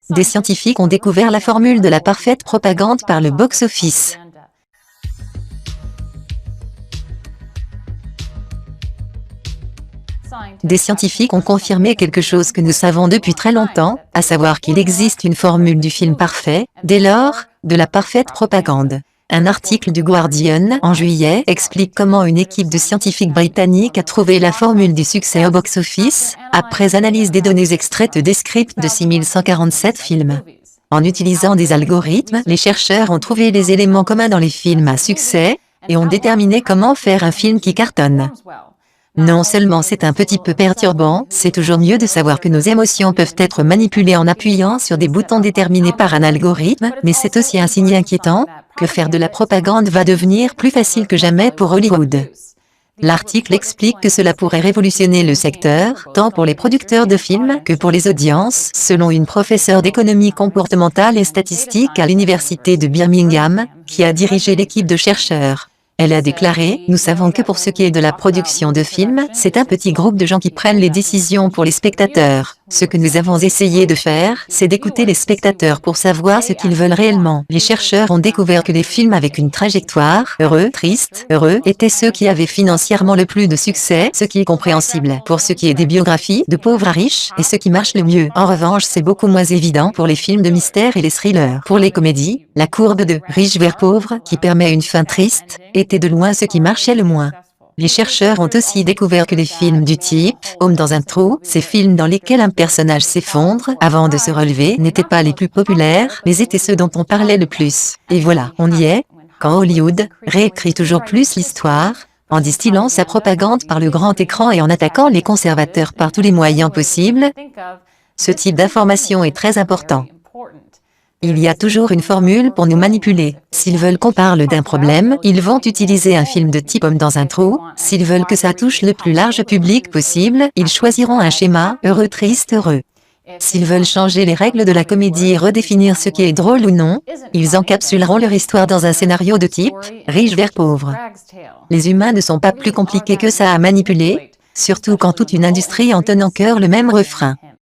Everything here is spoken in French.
Des scientifiques ont découvert la formule de la parfaite propagande par le box-office. Des scientifiques ont confirmé quelque chose que nous savons depuis très longtemps, à savoir qu'il existe une formule du film parfait, dès lors, de la parfaite propagande. Un article du Guardian en juillet explique comment une équipe de scientifiques britanniques a trouvé la formule du succès au box-office, après analyse des données extraites des scripts de 6147 films. En utilisant des algorithmes, les chercheurs ont trouvé les éléments communs dans les films à succès, et ont déterminé comment faire un film qui cartonne. Non seulement c'est un petit peu perturbant, c'est toujours mieux de savoir que nos émotions peuvent être manipulées en appuyant sur des boutons déterminés par un algorithme, mais c'est aussi un signe inquiétant, que faire de la propagande va devenir plus facile que jamais pour Hollywood. L'article explique que cela pourrait révolutionner le secteur, tant pour les producteurs de films que pour les audiences, selon une professeure d'économie comportementale et statistique à l'université de Birmingham, qui a dirigé l'équipe de chercheurs. Elle a déclaré « Nous savons que pour ce qui est de la production de films, c'est un petit groupe de gens qui prennent les décisions pour les spectateurs. Ce que nous avons essayé de faire, c'est d'écouter les spectateurs pour savoir ce qu'ils veulent réellement. Les chercheurs ont découvert que les films avec une trajectoire, heureux, triste, heureux, étaient ceux qui avaient financièrement le plus de succès, ce qui est compréhensible. Pour ce qui est des biographies, de pauvres à riches, et ce qui marche le mieux. En revanche, c'est beaucoup moins évident pour les films de mystère et les thrillers. Pour les comédies, la courbe de riche vers pauvre, qui permet une fin triste, était de loin ce qui marchait le moins. Les chercheurs ont aussi découvert que les films du type « Homme dans un trou », ces films dans lesquels un personnage s'effondre avant de se relever, n'étaient pas les plus populaires, mais étaient ceux dont on parlait le plus. Et voilà, on y est, quand Hollywood réécrit toujours plus l'histoire, en distillant sa propagande par le grand écran et en attaquant les conservateurs par tous les moyens possibles. Ce type d'information est très important. Il y a toujours une formule pour nous manipuler. S'ils veulent qu'on parle d'un problème, ils vont utiliser un film de type Homme dans un trou. S'ils veulent que ça touche le plus large public possible, ils choisiront un schéma heureux, triste, heureux. S'ils veulent changer les règles de la comédie et redéfinir ce qui est drôle ou non, ils encapsuleront leur histoire dans un scénario de type riche vers pauvre. Les humains ne sont pas plus compliqués que ça à manipuler, surtout quand toute une industrie entonne en chœur le même refrain.